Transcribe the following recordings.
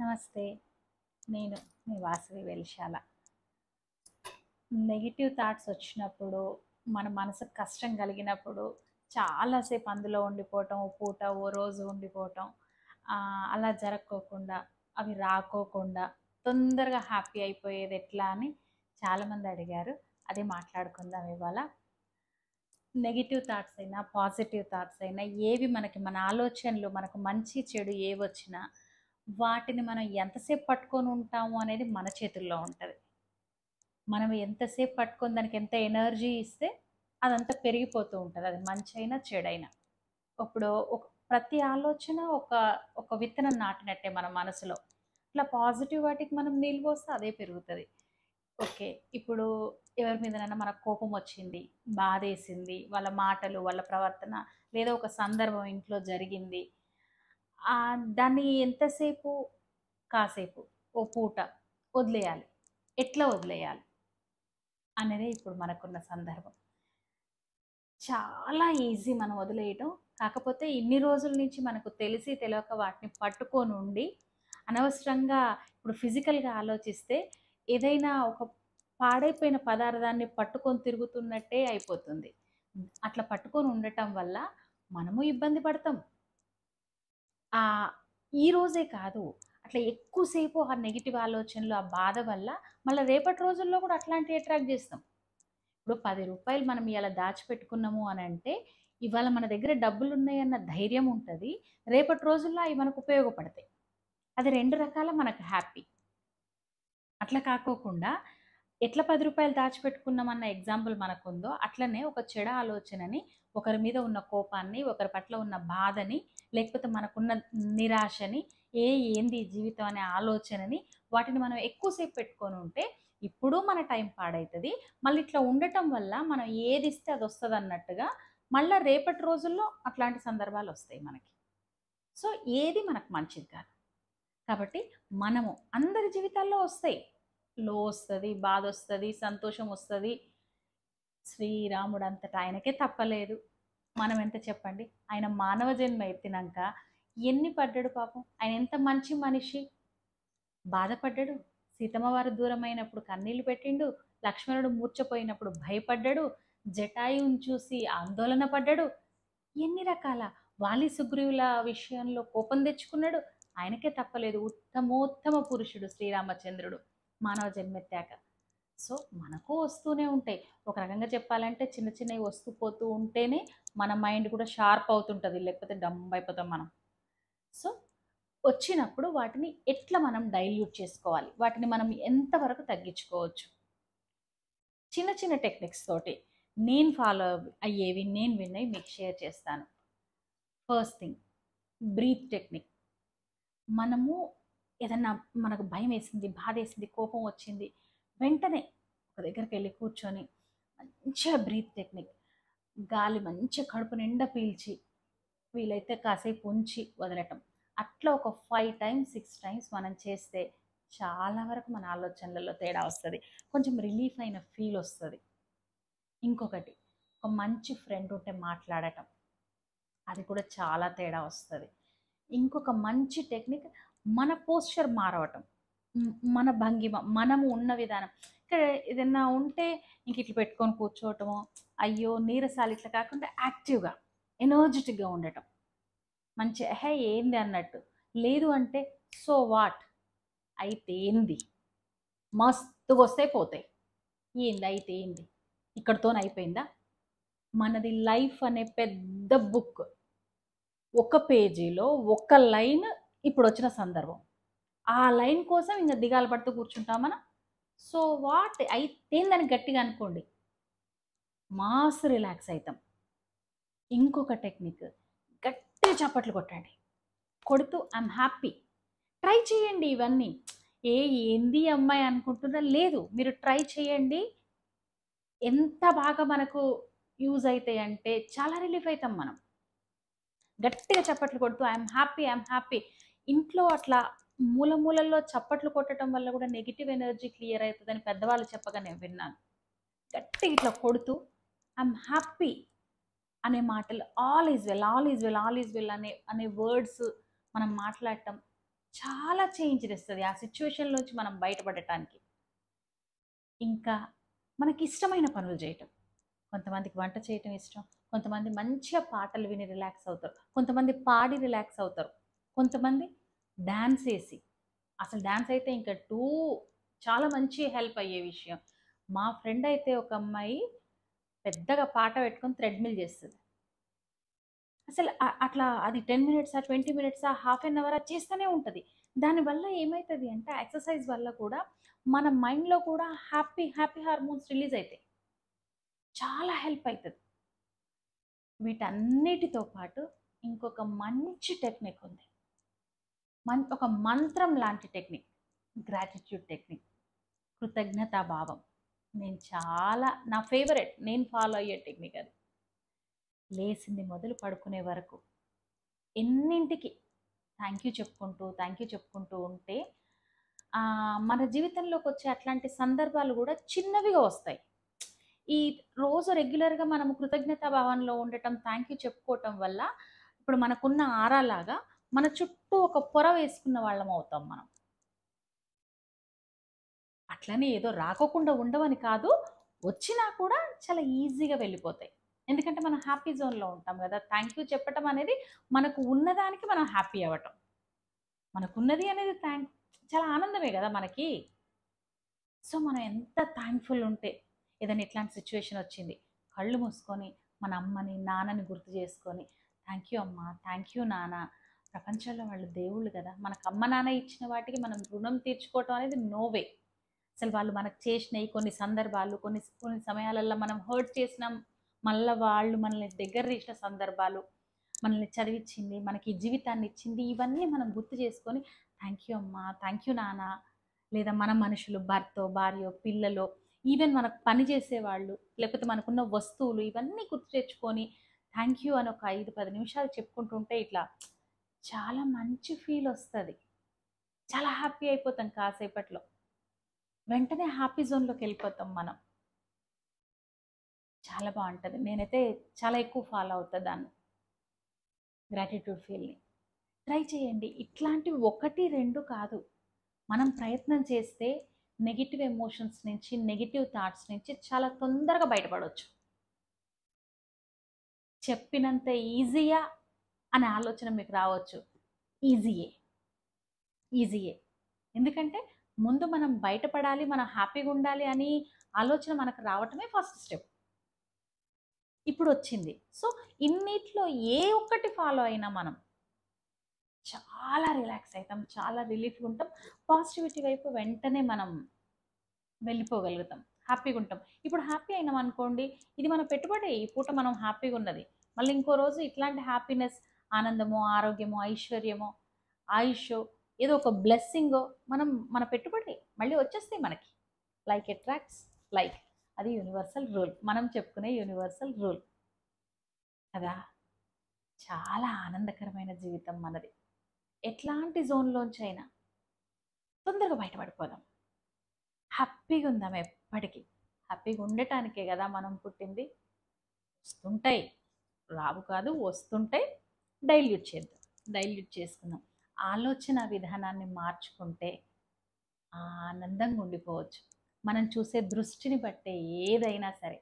నమస్తే. నేను మీ Vasavi Velishala. Negative thoughts వచ్చినప్పుడు, మన మనసుకు కష్టం కలిగినప్పుడు చాలాసేపు అందులో ఉండిపోవటం, ఓ పూట, ఓ రోజు ఉండిపోవటం, అలా జరక్కోకుండా, అవి రాకోకుండా తొందరగా హ్యాపీ అయిపోయేది ఎట్లా అని చాలామంది అడిగారు. అదే మాట్లాడుకుందాం ఇవాళ. నెగెటివ్ థాట్స్ అయినా, పాజిటివ్ థాట్స్ అయినా ఏవి మన ఆలోచనలు మనకు మంచి, చెడు ఏవొచ్చినా వాటిని మనం ఎంతసేపు పట్టుకొని ఉంటాము అనేది మన చేతుల్లో ఉంటది. మనం ఎంతసేపు పట్టుకొని దానికి ఎంత ఎనర్జీ ఇస్తే అదంతా పెరిగిపోతూ ఉంటది. అది మంచైనా, చెడైనా. ఇప్పుడు ప్రతి ఆలోచన ఒక ఒక విత్తనం నాటినట్టే మన మనసులో. ఇట్లా పాజిటివ్ వాటికి మనం నీళ్ళు పోస్తే అదే పెరుగుతది. ఓకే. ఇప్పుడు ఎవరి మీదనైనా మనకు కోపం వచ్చింది, బాధేసింది, వాళ్ళ మాటలు, వాళ్ళ ప్రవర్తన లేదా ఒక సందర్భం ఇంట్లో జరిగింది. దాన్ని ఎంతసేపు, కాసేపు, ఓ పూట వదిలేయాలి. ఎట్లా వదిలేయాలి అనేదే ఇప్పుడు మనకున్న సందర్భం. చాలా ఈజీ మనం వదిలేయటం. కాకపోతే ఇన్ని రోజుల నుంచి మనకు తెలిసి తెలియక వాటిని పట్టుకొనుండి అనవసరంగా ఇప్పుడు ఫిజికల్‌గా ఆలోచిస్తే ఏదైనా ఒక పాడైపోయిన పదార్థాన్ని పట్టుకొని తిరుగుతున్నట్టే అయిపోతుంది. అట్లా పట్టుకొని ఉండటం వల్ల మనము ఇబ్బంది పడతాం. ఈ రోజే కాదు, అట్లా ఎక్కువ సేపు ఆ నెగెటివ్ ఆలోచనలు, ఆ బాధ వల్ల మళ్ళా రేపటి రోజుల్లో కూడా అట్లాంటివి అట్రాక్ట్ చేస్తాం. ఇప్పుడు రూ. 10 మనం ఇయాల దాచిపెట్టుకున్నాము అనంటే, ఇవాళ మన దగ్గర డబ్బులున్నాయన్న ధైర్యం ఉంటది. రేపటి రోజుల్లో అయి మనకు ఉపయోగపడతాయి. అది 2 రకాల మనకు హ్యాపీ. అట్లా కాకోకుండా ఎట్లా రూ. 10 దాచిపెట్టుకున్నామన్న ఎగ్జాంపుల్ మనకుందో, అట్లనే ఒక చెడు ఆలోచనని, ఒకరి మీద ఉన్న కోపాన్ని, ఒకరి పట్ల ఉన్న బాధని, లేకపోతే మనకున్న నిరాశని, ఏంది ఈ జీవితం అనే ఆలోచనని, వాటిని మనం ఎక్కువసేపు పెట్టుకొని ఉంటే, ఇప్పుడు మన టైం పాడైతది. మళ్ళీ ఇట్లా ఉండటం వల్ల మనం ఏదిస్తే అది వస్తదన్నట్టుగా, మళ్ళా రేపటి రోజుల్లో అట్లాంటి సందర్భాలొస్తాయి మనకి. సో, ఏది మనకు మంచిది కాదు. కాబట్టి మనము అందరి జీవితాల్లో వస్తాయి. లో వస్తది, బాధొస్తది, సంతోషం వస్తది. శ్రీరాముడంతట ఆయనకే తప్పలేదు. మనం ఎంత చెప్పండి? ఆయన మానవ జన్మ ఎత్తినంక ఎన్ని పడ్డాడు పాపం. ఆయన ఎంత మంచి మనిషి. బాధపడ్డాడు. సీతమ్మ వారు దూరమైనప్పుడు కన్నీళ్లు పెట్టిండు. లక్ష్మణుడు మూర్ఛపోయినప్పుడు భయపడ్డాడు. జటాయువుని చూసి ఆందోళన పడ్డాడు. ఎన్ని రకాల వాలి సుగ్రీవుల విషయంలో కోపం తెచ్చుకున్నాడు. ఆయనకే తప్పలేదు. ఉత్తమోత్తమ పురుషుడు శ్రీరామచంద్రుడు మానవ జన్మెత్తాక. సో మనకు వస్తూనే ఉంటాయి. ఒక రకంగా చెప్పాలంటే చిన్న చిన్నవి వస్తూ పోతూ ఉంటేనే మన మైండ్ కూడా షార్ప్ అవుతుంటుంది. లేకపోతే డంబ్ అయిపోతాం మనం. సో వచ్చినప్పుడు వాటిని ఎట్లా మనం డైల్యూట్ చేసుకోవాలి, వాటిని మనం ఎంతవరకు తగ్గించుకోవచ్చు, చిన్న చిన్న టెక్నిక్స్ తోటి నేను ఫాలో అయ్యేవి, నేను విన్నవి మీకు షేర్ చేస్తాను. First thing, breath technique. మనము ఏదన్నా మనకు భయం వేసింది, బాధ వేసింది, కోపం వచ్చింది, వెంటనే ఒక దగ్గరికి వెళ్ళి కూర్చొని మంచిగా బ్రీత్ టెక్నిక్, గాలి మంచిగా కడుపు నిండా పీల్చి వీలైతే కాసేపు ఉంచి వదలటం. అట్లా ఒక 5 టైమ్స్ 6 టైమ్స్ మనం చేస్తే చాలా వరకు మన ఆలోచనలలో తేడా వస్తుంది. కొంచెం రిలీఫ్ అయిన ఫీల్ వస్తుంది. ఇంకొకటి, ఒక మంచి ఫ్రెండ్ ఉంటే మాట్లాడటం, అది కూడా చాలా తేడా వస్తుంది. ఇంకొక మంచి టెక్నిక్, మన పోస్చర్ మారవటం, మన భంగిమ, మనము ఉన్న విధానం. ఇక్కడ ఏదన్నా ఉంటే ఇంక ఇట్లా పెట్టుకొని కూర్చోవటము, అయ్యో నీరసాలు ఇట్లా కాకుండా యాక్టివ్గా ఎనర్జెటిక్గా ఉండటం. మంచి ఏంది అన్నట్టు. లేదు అంటే సో వాట్, అయితే ఏంది, మస్తుగా వస్తే పోతాయి, ఏంది అయితే ఏంది, ఇక్కడితోనే అయిపోయిందా. మనది లైఫ్ అనే పెద్ద బుక్. ఒక పేజీలో ఒక లైన్ ఇప్పుడు వచ్చిన సందర్భం, ఆ లైన్ కోసం ఇంకా దిగాలు పడుతూ కూర్చుంటాం మనం. సో వాట్ అయితే దాన్ని గట్టిగా అనుకోండి, మాస్ రిలాక్స్ అవుతాం. ఇంకొక టెక్నిక్, గట్టి చప్పట్లు కొట్టండి. కొడుతూ ఐఎమ్ హ్యాపీ. ట్రై చేయండి ఇవన్నీ. ఏంది అమ్మాయి అనుకుంటున్నా, లేదు, మీరు ట్రై చేయండి. ఎంత బాగా మనకు యూజ్ అవుతాయి అంటే చాలా రిలీఫ్ అవుతాం మనం. గట్టిగా చప్పట్లు కొడుతూ ఐఎమ్ హ్యాపీ, ఐఎమ్ హ్యాపీ. ఇంట్లో అట్లా మూల మూలల్లో చప్పట్లు కొట్టడం వల్ల కూడా నెగిటివ్ ఎనర్జీ క్లియర్ అవుతుందని పెద్దవాళ్ళు చెప్పగా నేను విన్నాను. గట్టిగా ఇట్లా కొడుతూ ఐఎమ్ హ్యాపీ అనే మాటలు, all is well, all is well, all is well అనే వర్డ్స్ మనం మాట్లాడటం చాలా చేంజ్ తెస్తది ఆ సిట్యుయేషన్‌లోంచి మనం బయటపడటానికి. ఇంకా మనకిష్టమైన పనులు జేయటం. కొంతమందికి వంట చేయటం ఇష్టం. కొంతమంది మంచిగా పాటలు విని రిలాక్స్ అవుతారు. కొంతమంది పాడి రిలాక్స్ అవుతారు. కొంతమంది డాన్స్ ఏసి. అసలు డాన్స్ అయితే ఇంకా చాలా మంచి హెల్ప్ అయ్యే విషయం. మా ఫ్రెండ్ అయితే ఒక అమ్మాయి పెద్దగా పాట పెట్టుకొని థ్రెడ్‌మిల్ చేస్తది. అసలు అట్లా అది 10 మినిట్సా, 20 మినిట్సా, హాఫ్ ఎన్ అవరా చేస్తూనే ఉంటది. దానివల్ల ఏమైతది అంటే ఎక్సర్‌సైజ్ వల్ల కూడా మన మైండ్‌లో కూడా హ్యాపీ హార్మోన్స్ రిలీజ్ అయితాయి. చాలా హెల్ప్ అయితది. వీటన్నిటితో పాటు ఇంకొక మంచి టెక్నిక్ ఉంది. ఒక మంత్రం లాంటి టెక్నిక్. Gratitude technique. కృతజ్ఞతా భావం. నా ఫేవరెట్. నేను ఫాలో అయ్యే టెక్నిక్ అది. లేసింది మొదలు పడుకునే వరకు ఎన్నింటికి థ్యాంక్ యూ చెప్పుకుంటూ ఉంటే మన జీవితంలోకొచ్చే అట్లాంటి సందర్భాలు గూడా చిన్నవిగా వస్తాయి. ఈ రోజు రెగ్యులర్‌గా మనము కృతజ్ఞతా భావంలో ఉండటం, థ్యాంక్ యూ చెప్పుకోవటం వల్ల ఇప్పుడు మనకున్న ఆరాలాగా మన చుట్టూ ఒక పొర వేసుకున్న వాళ్ళం అవుతాం మనం. అట్లని ఏదో రాకోకుండా ఉండవని కాదు. వచ్చినా కూడా చాలా ఈజీగా వెళ్ళిపోతాయి. ఎందుకంటే మనం హ్యాపీ జోన్‌లో ఉంటాం గదా! థ్యాంక్ యూ చెప్పటం అనేది మనకు ఉన్నదానికి మనం హ్యాపీ అవ్వటం. మనకున్నది అనేది చాలా ఆనందమే గదా మనకి. సో, మనం ఎంత థాంక్‌ఫుల్ ఉంటే ఏదైనా ఇట్లాంటి సిట్యుయేషన్ వచ్చింది. కళ్ళు మూసుకొని మన అమ్మని, నాన్నని గుర్తు చేసుకొని, థాంక్ యూ అమ్మ, థాంక్ యూ నాన్న. ప్రపంచంలో వాళ్ళు దేవుళ్ళు గదా! మనకు అమ్మ, నాన్న ఇచ్చిన వాటికి మనం రుణం తీర్చుకోవటం అనేది నో వే. అసలు వాళ్ళు మనకు చేసినయి కొన్ని సందర్భాలు, కొన్ని కొన్ని సమయాలల్లో మనం హర్ట్ చేసినాం. మళ్ళా వాళ్ళు మనల్ని దగ్గర తీసిన సందర్భాలు, మనల్ని చదివిచ్చింది, మనకి జీవితాన్ని ఇచ్చింది, ఇవన్నీ మనం గుర్తు చేసుకొని థ్యాంక్ యూ అమ్మ, థ్యాంక్ యూ నాన్న. లేదా మన మనుషులు భర్తో, భార్యో, పిల్లలో, ఈవెన్ మనకు పని చేసేవాళ్ళు, లేకపోతే మనకున్న వస్తువులు ఇవన్నీ గుర్తు తెచ్చుకొని థ్యాంక్ యూ అని ఒక 5, 10 నిమిషాలు చెప్పుకుంటుంటే ఇట్లా చాలా మంచి ఫీల్ వస్తది. చాలా హ్యాపీ అయిపోతాం కాసేపట్లో. వెంటనే హ్యాపీ జోన్‌లోకెళ్ళిపోతాం మనం. చాలా బావుంటది. నేనైతే చాలా ఎక్కువ ఫాలో అవుతా దాన్ని. గ్రాటిట్యూడ్ ఫీల్‌ని. ట్రై చేయండి. ఇట్లాంటివి 1, 2 కాదు. మనం ప్రయత్నం చేస్తే నెగెటివ్ ఎమోషన్స్ నుంచి, నెగెటివ్ థాట్స్ నుంచి చాలా తొందరగా బయటపడొచ్చు. చెప్పినంత ఈజీయా అనే ఆలోచన మీకు రావచ్చు. ఈజీయే. ఈజీయే. ఎందుకంటే ముందు మనం బయటపడాలి, మనం హ్యాపీగా ఉండాలి అని ఆలోచన మనకు రావటమే ఫస్ట్ స్టెప్. ఇప్పుడొచ్చింది. సో, ఇన్నిట్లో ఏ ఒక్కటి ఫాలో అయినా మనం చాలా రిలాక్స్ అయితాం. చాలా రిలీఫ్‌గా ఉంటాం. పాజిటివిటీ వైపు వెంటనే మనం వెళ్ళిపోగలుగుతాం. హ్యాపీగుంటాం. ఇప్పుడు హ్యాపీ అయినామనుకోండి, ఇది మన పెట్టుబడే. ఈ పూట మనం హ్యాపీగున్నది. మళ్ళీ ఇంకో రోజు ఇట్లాంటి హ్యాపీనెస్, ఆనందమో, ఆరోగ్యమో, ఐశ్వర్యమో, ఆయుషో, ఏదో ఒక బ్లెస్సింగో మన పెట్టుబడి మళ్ళీ వచ్చేస్తాయి మనకి. Like attracts like. అది యూనివర్సల్ రూల్. మనం చెప్పుకునే యూనివర్సల్ రూల్. కదా! చాలా ఆనందకరమైన జీవితం మనది. ఎట్లాంటి జోన్‌లోంచైనా తొందరగా బయటపడిపోదాం. హ్యాపీగా ఉందాం ఎప్పటికీ. హ్యాపీగా ఉండటానికే గదా మనం పుట్టింది. వస్తుంటాయి. రావు కాదు, వస్తుంటాయి. డైల్యూట్ చేద్దాం. డైల్యూట్ చేసుకుందాం. ఆలోచన విధానాన్ని మార్చుకుంటే ఆనందంగా ఉండిపోవచ్చు. మనం చూసే దృష్టిని బట్టే ఏదైనా సరే.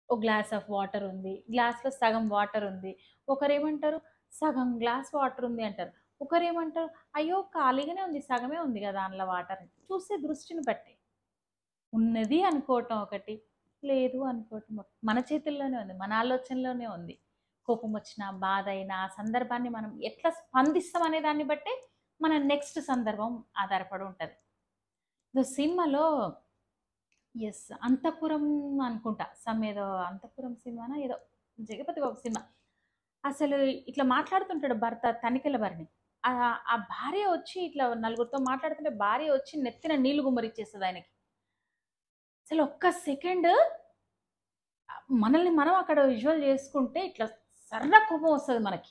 ఒక గ్లాస్ ఆఫ్ వాటర్ ఉంది. గ్లాస్‌లో సగం వాటర్ ఉంది. ఒకరేమంటారు సగం గ్లాస్ వాటర్ ఉంది అంటారు. ఒకరేమంటారు అయ్యో! ఖాళీగానే ఉంది. సగమే ఉంది గదా! అందులో వాటర్ అని. చూసే దృష్టిని బట్టే. ఉన్నది అనుకోవటం ఒకటి, లేదు అనుకోవటం ఒకటి. మన చేతుల్లోనే ఉంది. మన ఆలోచనలోనే ఉంది. కోపం వచ్చినా, బాధ అయినా, ఆ సందర్భాన్ని మనం ఎట్లా స్పందిస్తాం అనే దాన్ని బట్టే మన నెక్స్ట్ సందర్భం ఆధారపడి ఉంటది. ఏదో సినిమాలో యెస్. 'అంతఃపురం' అనుకుంటా. ఏదో 'అంతఃపురం' సినిమానో ఏదో 'జగపతి బాబు' సినిమా. అసలు ఇట్లా మాట్లాడుతుంటాడు భర్త తనికెళ్ళ భరణి. ఆ భార్య వచ్చి ఇట్లా నలుగురితో మాట్లాడుతుంటే భార్య వచ్చి నెత్తిన నీళ్లు గుమ్మరిచ్చేస్తది ఆయనకి. అసలు ఒక్క సెకండ్ మనల్ని మనం అక్కడ విజువల్ చేసుకుంటే ఇట్లా సర్ర కోపం వస్తది మనకి.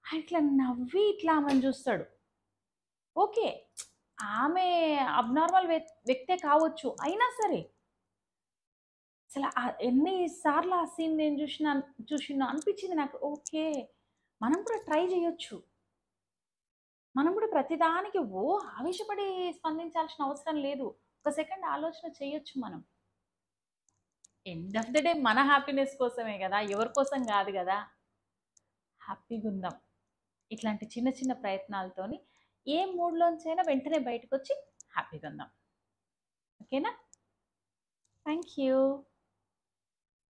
ఆయన ఇట్లా నవ్వి ఇట్లా ఆమెను చూస్తాడు. ఓకే. ఆమె అబ్నార్మల్ వ్యక్తే కావచ్చు. అయినా సరే అసల ఎన్ని సార్లు ఆ సీన్ నేను చూషినో అనిపించింది నాకు. ఓకే. మనం కూడా ట్రై చేయొచ్చు. మనం కూడా ప్రతిదానికి ఆవేశపడి స్పందించాల్సిన అవసరం లేదు. ఒక సెకండ్ ఆలోచన చేయొచ్చు మనం. ఎండ్ ఆఫ్ ద డే మన హ్యాపీనెస్ కోసమే కదా, ఎవరి కోసం కాదు కదా. హ్యాపీగా ఉందాం ఇట్లాంటి చిన్న చిన్న ప్రయత్నాలతోని. ఏ మూడ్లోంచైనా వెంటనే బయటకు వచ్చి హ్యాపీగా ఉందాం. ఓకేనా? Thank you.